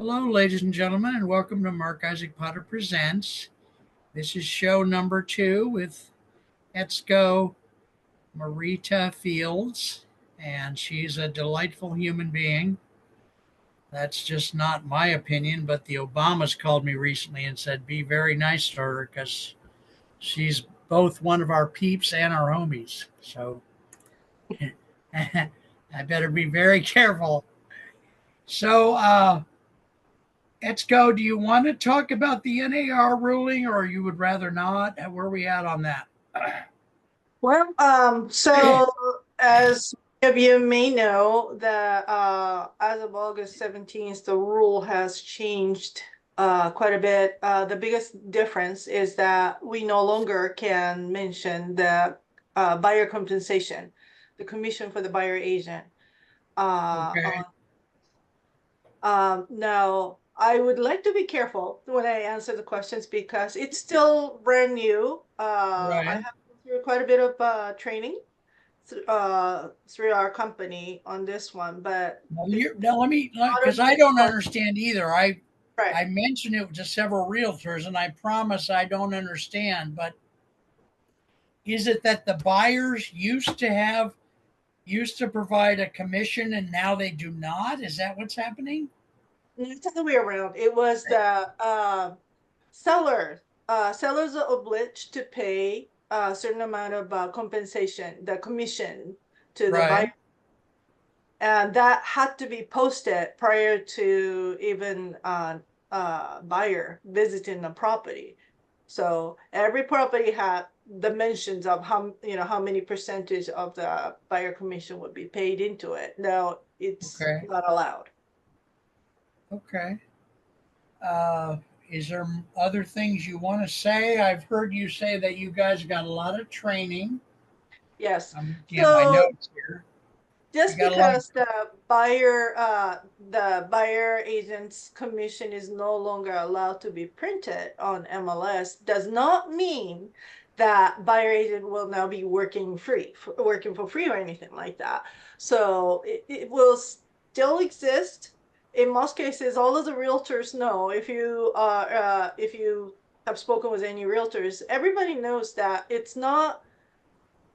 Hello, ladies and gentlemen, and welcome to Mark Isaac Potter Presents. This is show number 2 with Etsuko Morita Fields, and she's a delightful human being. That's just not my opinion, but the Obamas called me recently and said, be very nice to her because she's both one of our peeps and our homies. So I better be very careful. So, let's go. Do you want to talk about the NAR ruling or you would rather not? Where are we at on that? So as many of you may know, that as of August 17th, the rule has changed quite a bit. The biggest difference is that we no longer can mention the buyer compensation, the commission for the buyer agent. Okay. Now, I would like to be careful when I answer the questions because it's still brand new. I Right. have gone through quite a bit of training through our company on this one, but Now let me, a lot because of I new don't questions. understand either. I Right. I mentioned it to several realtors, and I promise I don't understand. But is it that the buyers used to provide a commission, and now they do not? Is that what's happening? It's the other way around. It was the seller. Sellers are obliged to pay a certain amount of compensation, the commission to the buyer. Right. And that had to be posted prior to even buyer visiting the property. So every property had dimensions of how many percentage of the buyer commission would be paid into it. Now it's Okay. not allowed. Okay. Uh, is there other things you want to say? I've heard you say that you guys got a lot of training. Yes. I'm looking at my So notes here. You just got a lot of, because the buyer agent's commission is no longer allowed to be printed on MLS does not mean that buyer agent will now be working for free or anything like that. So it will still exist. In most cases, all of the realtors know, if you have spoken with any realtors, everybody knows that it's not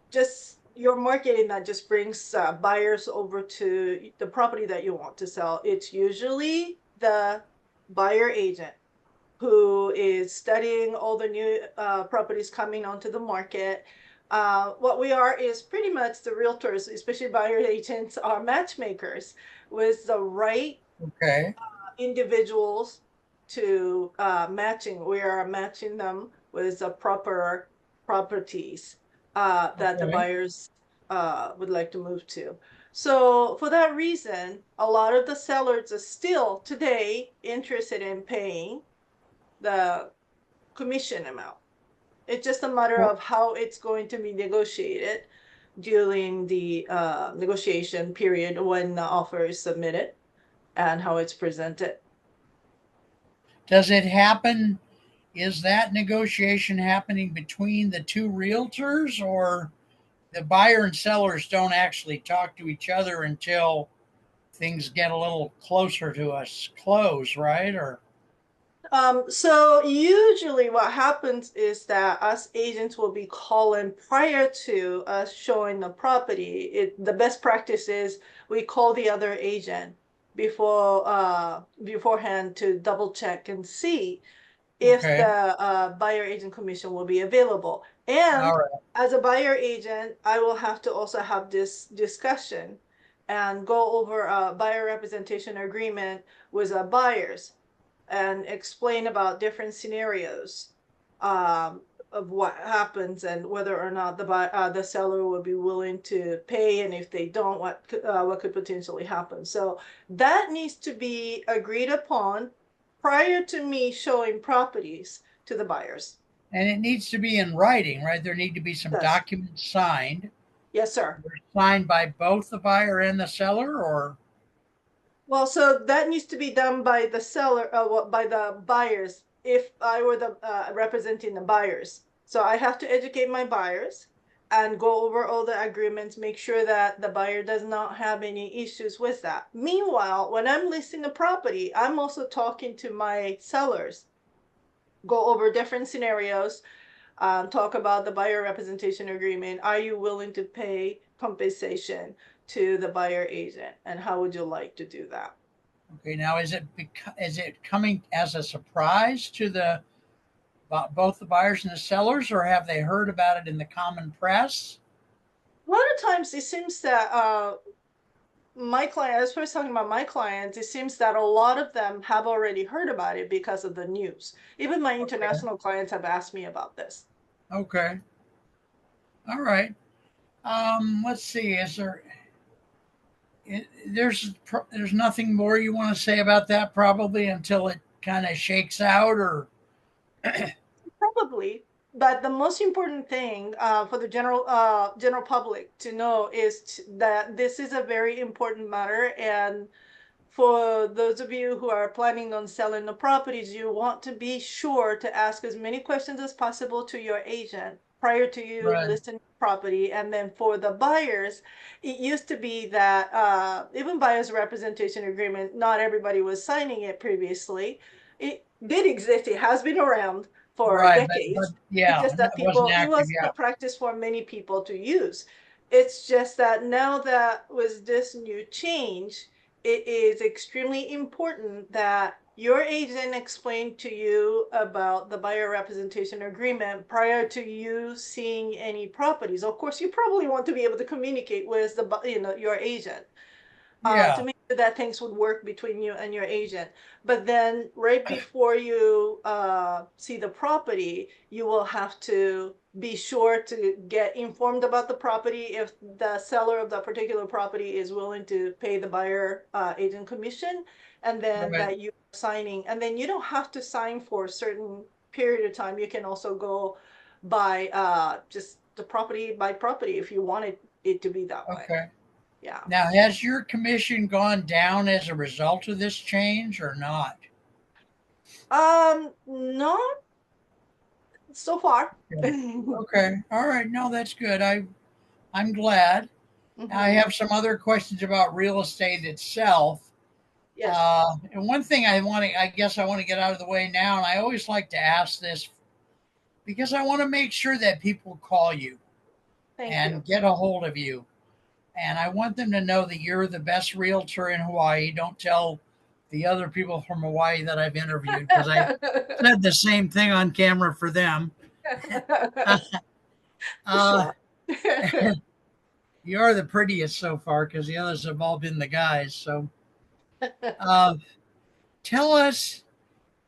just your marketing that just brings buyers over to the property that you want to sell. It's usually the buyer agent who is studying all the new properties coming onto the market. What we are is pretty much the realtors, especially buyer agents, are matchmakers with the right okay. individuals to matching. We are matching them with the proper properties that the Okay. buyers would like to move to. So for that reason, a lot of the sellers are still today interested in paying the commission amount. It's just a matter Well, of how it's going to be negotiated during the negotiation period when the offer is submitted and how it's presented. does it happen? Is that negotiation happening between the two realtors or the buyer and sellers don't actually talk to each other until things get a little closer to us close, right? Or, So usually what happens is that us agents will be calling prior to us showing the property. The best practice is we call the other agent beforehand to double check and see if the okay. buyer agent commission will be available. And All right. as a buyer agent, I will have to also have this discussion and go over a buyer representation agreement with the buyers and explain about different scenarios of what happens and whether or not the seller would be willing to pay, and if they don't, what could potentially happen. So that needs to be agreed upon prior to me showing properties to the buyers. And it needs to be in writing, right? There need to be some Yes, documents signed. yes, sir. They're signed by both the buyer and the seller, or Well, so that needs to be done by the seller, by the buyers, if I were the representing the buyers. So I have to educate my buyers, and go over all the agreements, make sure that the buyer does not have any issues with that. Meanwhile, when I'm listing the property, I'm also talking to my sellers, go over different scenarios, talk about the buyer representation agreement. Are you willing to pay compensation to the buyer agent? And how would you like to do that? Okay, now is it coming as a surprise to both the buyers and the sellers, or have they heard about it in the common press? A lot of times it seems that my client, as far as talking about my clients, it seems that a lot of them have already heard about it because of the news. Even my Okay. international clients have asked me about this. Okay. All right. Let's see. There's nothing more you want to say about that probably until it kind of shakes out, or Probably, but the most important thing for the general public to know is that this is a very important matter, and for those of you who are planning on selling the properties, you want to be sure to ask as many questions as possible to your agent prior to you right, listing the property. And then for the buyers, it used to be that even buyer's representation agreement, not everybody was signing it previously. It did exist, it has been around for right, but decades. It's yeah, just that it wasn't it active wasn't a yet. practice for many people to use. It's just that now that with this new change, it is extremely important that your agent explain to you about the buyer representation agreement prior to you seeing any properties. Of course, you probably want to be able to communicate with your agent to Yeah. make sure that things would work between you and your agent. But then right before you see the property, you will have to be sure to get informed about the property if the seller of that particular property is willing to pay the buyer agent commission, and then Right. that you are signing. And then you don't have to sign for a certain period of time. You can also go by just the property by property if you wanted it to be that way. Okay. Yeah. Now, has your commission gone down as a result of this change or not? Not so far. Okay. Okay. All right. No, that's good. I'm glad. I Hmm. have some other questions about real estate itself. Yes, And one thing I guess I want to get out of the way now, and I always like to ask this because I want to make sure that people call you thank and you. get a hold of you. And I want them to know that you're the best realtor in Hawaii. Don't tell the other people from Hawaii that I've interviewed because I said the same thing on camera for them. uh, Sure. you are the prettiest so far because the others have all been the guys. So uh, tell us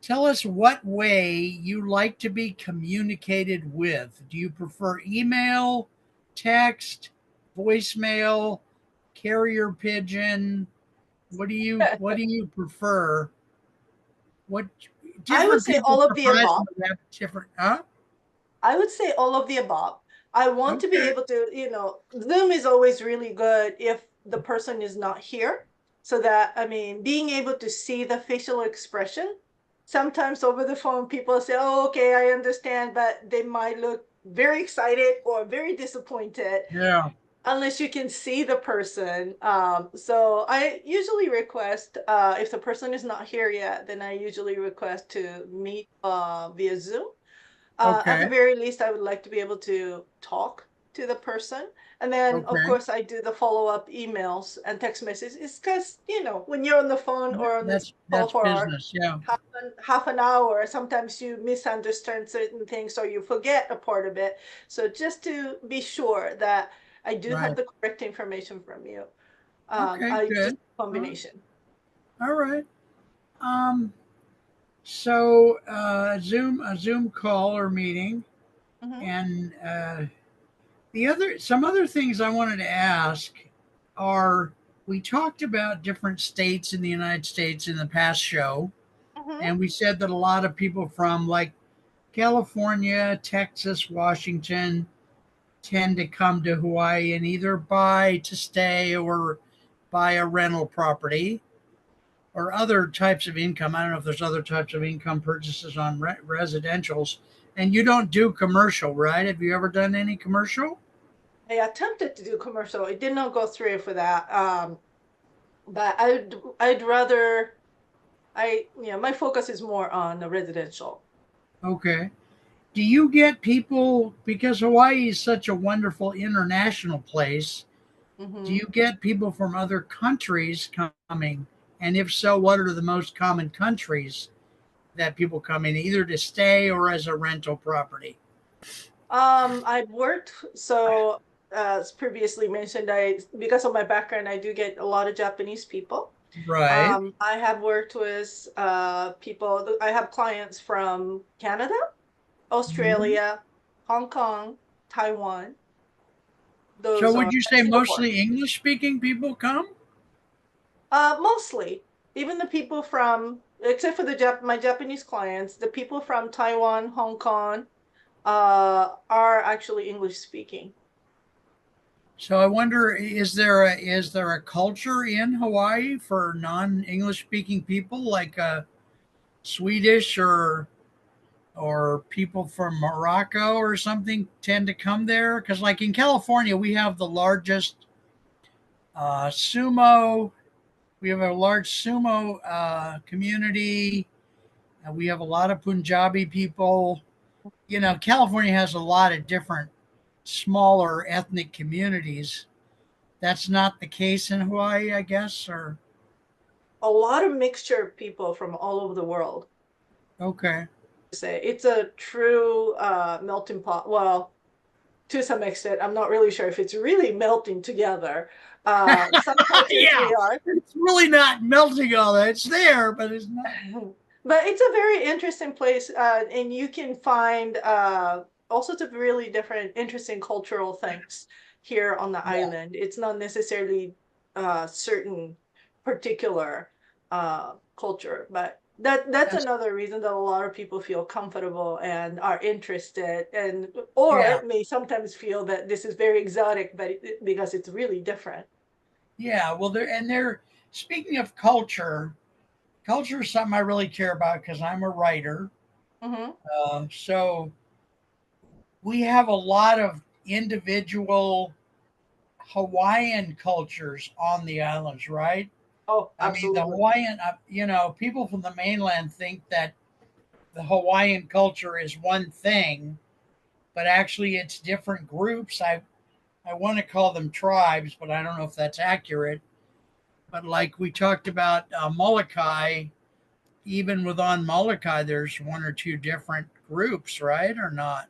tell us what way you like to be communicated with. Do you prefer email, text, voicemail, carrier pigeon? What do you prefer? What I would different say people all of the above. surprisingly have different huh? I would say all of the above. I want to be Okay. able to, Zoom is always really good if the person is not here. So that, I mean, being able to see the facial expression. Sometimes over the phone, people say, oh, okay, I understand, but they might look very excited or very disappointed Yeah. unless you can see the person. So I usually request, if the person is not here yet, then I usually request to meet via Zoom. At the Okay. very least, I would like to be able to talk to the person. And then, of Okay. course, I do the follow-up emails and text messages. It's because, when you're on the phone or on this call That's for business. Yeah. half an hour, sometimes you misunderstand certain things or you forget a part of it. So just to be sure that I do have Right. the correct information from you, Okay. I just Good. combination. All right. Um. So a Zoom call or meeting, Hmm. and some other things I wanted to ask are we talked about different states in the United States in the past show, Hmm. and we said that a lot of people from like California, Texas, Washington tend to come to Hawaii and either buy to stay or buy a rental property or other types of income. I don't know if there's other types of income purchases on residentials. And you don't do commercial, right? Have you ever done any commercial? I attempted to do commercial. It did not go through for that. But I'd rather my focus is more on the residential. Okay. Do you get people, because Hawaii is such a wonderful international place, do Hmm. you get people from other countries coming? And if so, what are the most common countries that people come in either to stay or as a rental property? I've worked, so as previously mentioned, I because of my background, I do get a lot of Japanese people. Right. I have worked with people, I have clients from Canada, Mhm. Australia, Hong Kong, Taiwan. So Those would are you say Singapore. mostly English speaking people come? Mostly, even the people from, except for my Japanese clients, the people from Taiwan, Hong Kong, are actually English speaking. So I wonder, is there a culture in Hawaii for non-English speaking people like Swedish or people from Morocco or something tend to come there? Because like in California, we have the largest sumo. We have a large sumo community. We have a lot of Punjabi people. You know, California has a lot of different smaller ethnic communities. That's not the case in Hawaii, I guess. Or A lot of mixture of people from all over the world. okay, Say it's a true melting pot. Well, to some extent, I'm not really sure if it's really melting together. Some cultures yeah, we are. it's really not melting all that. It's there, but it's not. But it's a very interesting place, and you can find all sorts of really different, interesting cultural things here on the Yeah, island. It's not necessarily certain particular culture, but that's that's another reason that a lot of people feel comfortable and are interested, and yeah, or may sometimes feel that this is very exotic, but because it's really different. yeah. Well, they're speaking of culture. Culture is something I really care about because I'm a writer. Hmm. So we have a lot of individual Hawaiian cultures on the islands, right? Oh, I mean, the absolutely. Hawaiian, people from the mainland think that the Hawaiian culture is one thing, but actually it's different groups. I want to call them tribes, but I don't know if that's accurate. But like we talked about Molokai, even within Molokai, there's one or two different groups, right? Or not?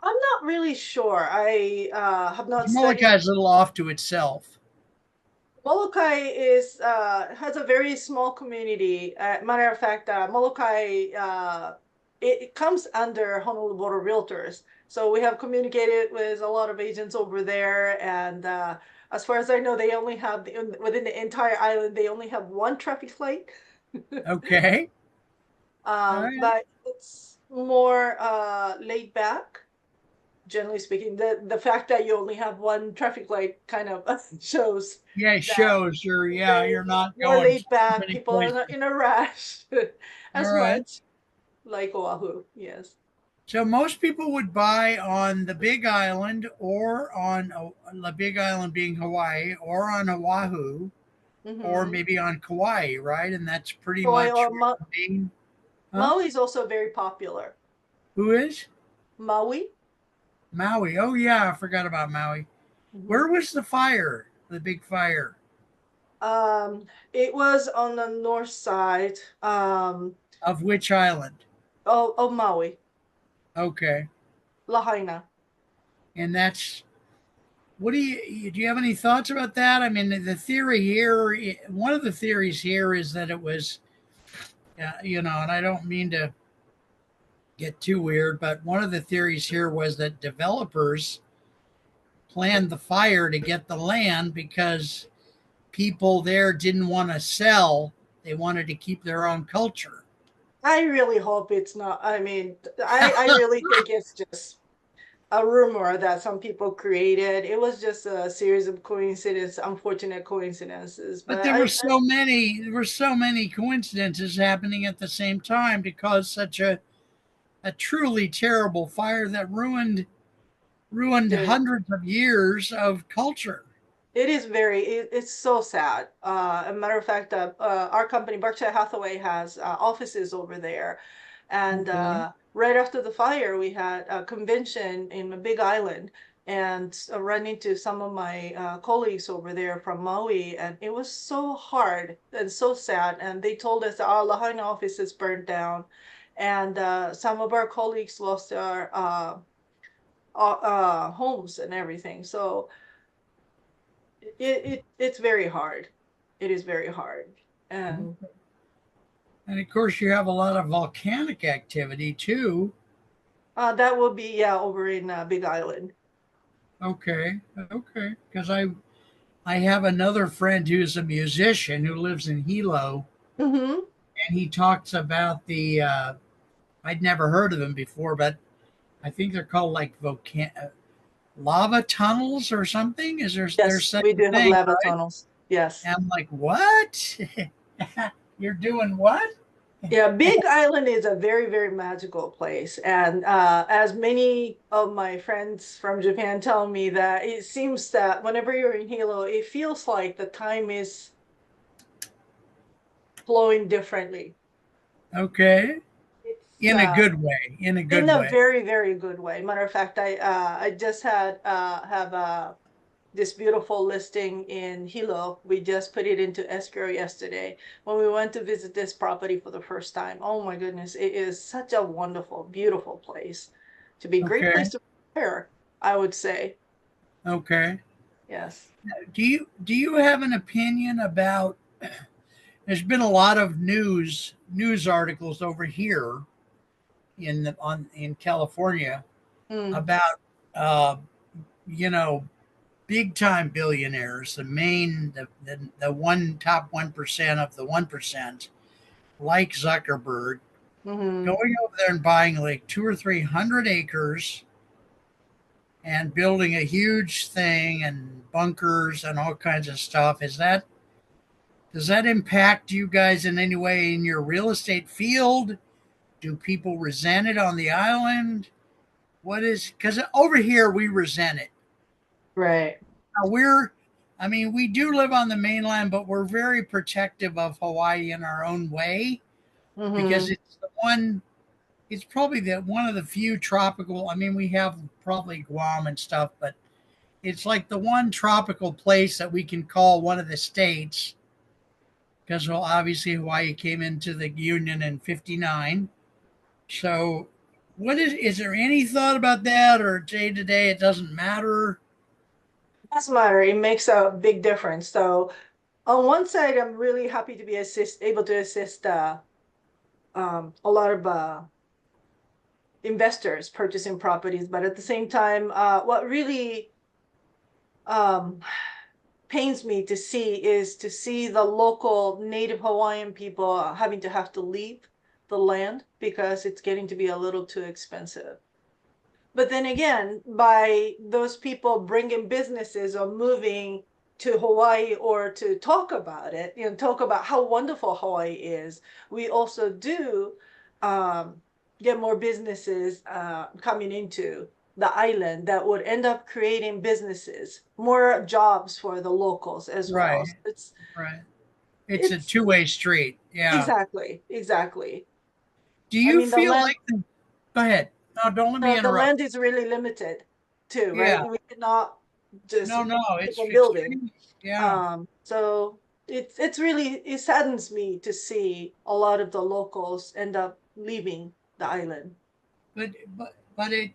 I'm not really sure. I have not studied. Molokai is a little off to itself. Molokai is has a very small community. Matter of fact, Molokai it comes under Honolulu Board of Realtors. So we have communicated with a lot of agents over there, and as far as I know, they only have within the entire island they only have one traffic light. Okay. All right. But it's more laid back. Generally speaking, the fact that you only have one traffic light kind of shows Yeah, it that shows you're very not more going laid too back. many People are not places. in a rush All as right. much like Oahu. Yes. So most people would buy on the Big Island or on the Big Island being Hawaii or on Oahu or Mm-hmm. maybe on Kauai, right? And that's pretty Hawaii much or where the main, huh? Maui is also very popular. Who is? Maui. Maui. Oh yeah, I forgot about Maui. Mm-hmm. Where was the fire? The big fire. Um, it was on the north side Of which island? of Maui, Okay. Lahaina. And that's what do you have any thoughts about that? I mean, the theory here, one of the theories here is that it was, and I don't mean to get too weird, but one of the theories here was that developers planned the fire to get the land because people there didn't want to sell. They wanted to keep their own culture. I really hope it's not. I mean, I really think it's just a rumor that some people created. It was just a series of unfortunate coincidences. But But I, there were so many coincidences happening at the same time to cause such a truly terrible fire that ruined ruined to hundreds of years of culture. It is it's so sad. A matter of fact, our company, Berkshire Hathaway, has offices over there. And Okay. right after the fire, we had a convention in a big island and run into some of my colleagues over there from Maui. And it was so hard and so sad. And they told us that our Lahaina office is burned down. And some of our colleagues lost their homes and everything. So it's very hard. It is very hard. And And of course, you have a lot of volcanic activity too. that will be, yeah, over in Big Island. Okay, okay. Because I have another friend who's a musician who lives in Hilo, Mm-hmm. and he talks about the. I'd never heard of them before, but I think they're called like lava tunnels or something. Is there's Yes, such we a do have thing, lava right? tunnels. Yes. And I'm like, what? You're doing what? Yeah, Big Island is a very, very magical place. And as many of my friends from Japan tell me that it seems that whenever you're in Hilo, it feels like the time is flowing differently. Okay, It's in a good way. In a in good a way. very, very good way. Matter of fact, I just had have this beautiful listing in Hilo. We just put it into escrow yesterday when we went to visit this property for the first time. Oh my goodness, it is such a wonderful, beautiful place to be. Great place Okay, to prepare, I would say. okay. Yes. Do you have an opinion about? There's been a lot of news articles over here in California Mm, about uh, you know big time billionaires, the one top 1% of the 1%, like Zuckerberg, hmm. going over there and buying like 200 or 300 acres and building a huge thing and bunkers and all kinds of stuff. Does that impact you guys in any way in your real estate field? Do people resent it on the island? What is, because over here we resent it. Right. Now I mean, we do live on the mainland, but we're very protective of Hawaii in our own way because Hmm. it's probably the one of the few tropical, I mean, we have probably Guam and stuff, but it's like the one tropical place that we can call one of the states because, well, obviously Hawaii came into the Union in 59. So, is there any thought about that, or day to day, it doesn't matter? That's matter. It makes a big difference. So on one side, I'm really happy to be able to assist a lot of investors purchasing properties, but at the same time, what really um, pains me to see is to see the local native Hawaiian people having to have to leave the land because it's getting to be a little too expensive. But then again, by those people bringing businesses or moving to Hawaii or to talk about it, talk about how wonderful Hawaii is, we also do um, get more businesses coming into the island that would end up creating businesses, more jobs for the locals as well. Right, right. It's a It's two-way street. Yeah. exactly, exactly. Do I you mean, feel like go ahead. No, don't let me the interrupt. land is really limited too, Yeah. right? We cannot just No, no, keep it's on building. extreme. Yeah. So it's really it saddens me to see a lot of the locals end up leaving the island. But it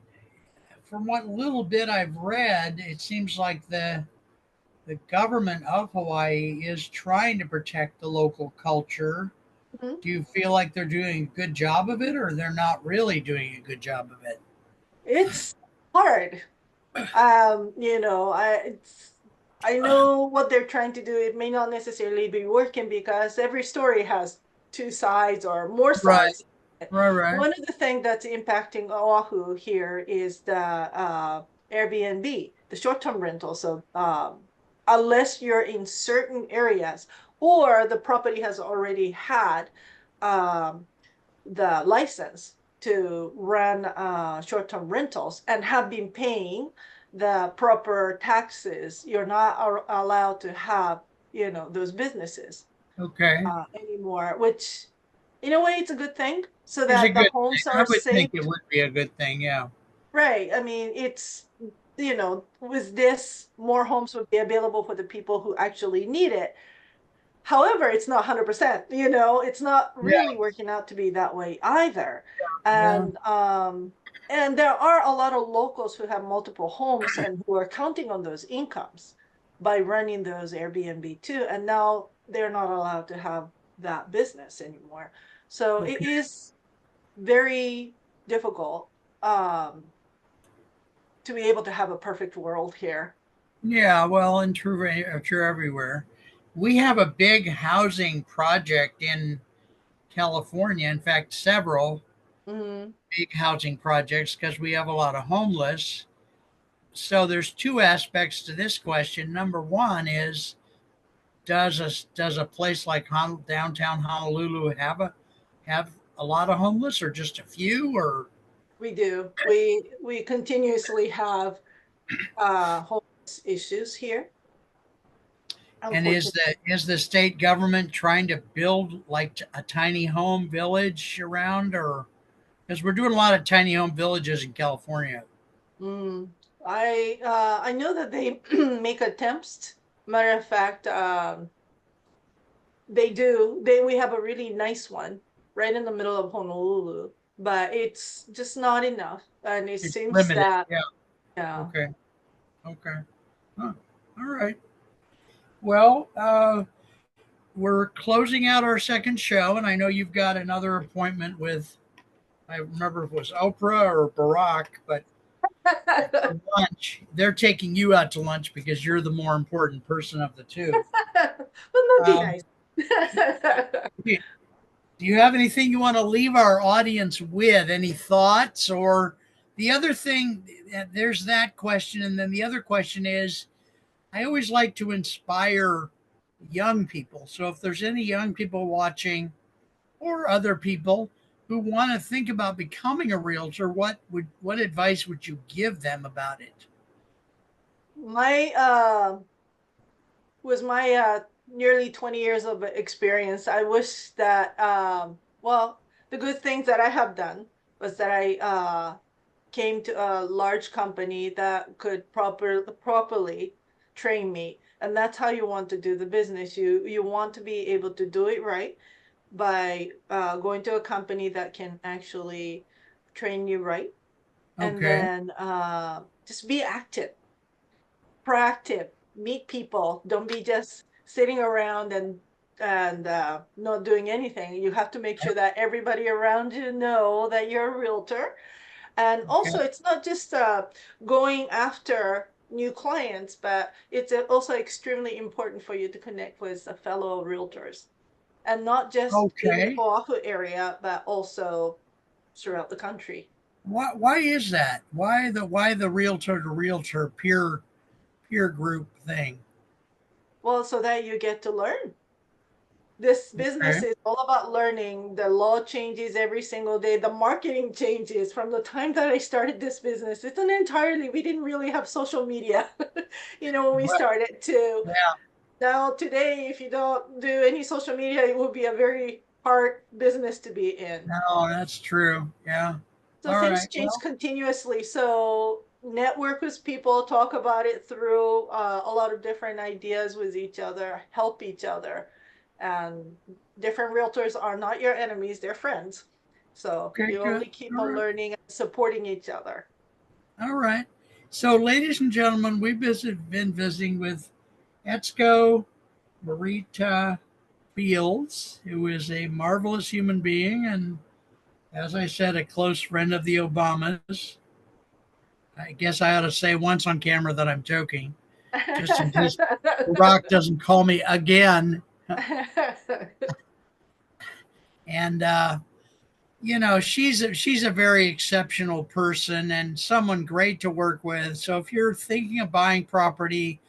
from what little bit I've read, it seems like the government of Hawaii is trying to protect the local culture. Mhm. Do you feel like they're doing a good job of it or they're not really doing a good job of it? It's hard. I know what they're trying to do. It may not necessarily be working because every story has two sides or more Right, sides. right, right. One of the things that's impacting Oahu here is the Airbnb, the short-term rental. So unless you're in certain areas or the property has already had um, the license, to run short-term rentals and have been paying the proper taxes, you're not allowed to have, those businesses Okay. anymore, which in a way it's a good thing so It's a that the good thing. homes I are would think it saved. would be a good thing. Yeah. Right. I mean, it's, with this, more homes would be available for the people who actually need it. However, it's not 100%, it's not Yeah. really working out to be that way either. Yeah. And there are a lot of locals who have multiple homes and who are counting on those incomes by running those Airbnb too. And now they're not allowed to have that business anymore. So it Okay. is very difficult um, to be able to have a perfect world here. Yeah. Well, and true everywhere. We have a big housing project in California. In fact, several Mhm. big housing projects because we have a lot of homeless. So there's two aspects to this question. Number one is does a place like downtown Honolulu have a lot of homeless or just a few or We do. We continuously have homeless issues here, and unfortunately. is the state government trying to build like a tiny home village around or because we're doing a lot of tiny home villages in California. Mm. I know that they make attempts. Matter of fact, they do. We have a really nice one right in the middle of Honolulu, but it's just not enough. And it It's seems limited. that, Yeah. yeah. Okay. Okay. Huh. All right. Well, we're closing out our second show, and I know you've got another appointment with, I remember if it was Oprah or Barack, but for lunch. They're taking you out to lunch because you're the more important person of the two. But that'd be Um, nice. do you have anything you want to leave our audience with? Any thoughts? Or the other thing, there's that question. And then the other question is I always like to inspire young people. So if there's any young people watching or other people who want to think about becoming a realtor, what advice would you give them about it? My was my nearly 20 years of experience. I wish that well, the good things that I have done was that I came to a large company that could properly train me. And that's how you want to do the business. You want to be able to do it right by going to a company that can actually train you right. And Okay. then just be active, proactive, meet people. Don't be just sitting around and not doing anything. You have to make sure that everybody around you know that you're a realtor. And Okay. also, it's not just going after new clients, but it's also extremely important for you to connect with fellow realtors, and not just in the Okay. Oahu area, but also throughout the country. Why is that? Why the realtor to realtor peer group thing? Well, so that you get to learn. This business Okay. is all about learning. The law changes every single day. The marketing changes from the time that I started this business. It's an entirely, we didn't really have social media, when we Right. started to. Yeah. Now, today, if you don't do any social media, it will be a very hard business to be in. No, that's true. Yeah. So All things right. change Well, continuously. So network with people, talk about it through a lot of different ideas with each other, help each other. And different realtors are not your enemies, they're friends. So okay, you good. only keep All on right. learning and supporting each other. All right. So, ladies and gentlemen, been visiting with Etsuko Morita Fields, who is a marvelous human being and, as I said, a close friend of the Obamas. I guess I ought to say once on camera that I'm joking, just in case Barack doesn't call me again. And she's a very exceptional person and someone great to work with. So if you're thinking of buying property,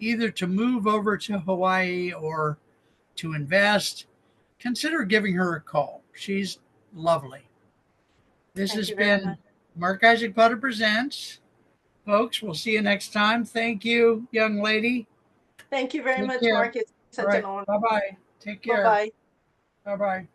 either to move over to Hawaii or to invest, consider giving her a call. She's lovely. This Thank has you very much. been Mark Isaac Potter Presents. Folks, we'll see you next time. Thank you, young lady. Thank you very Take much, care. Mark. It's All such an right. honor. Bye bye. Take Bye care. bye. Bye bye.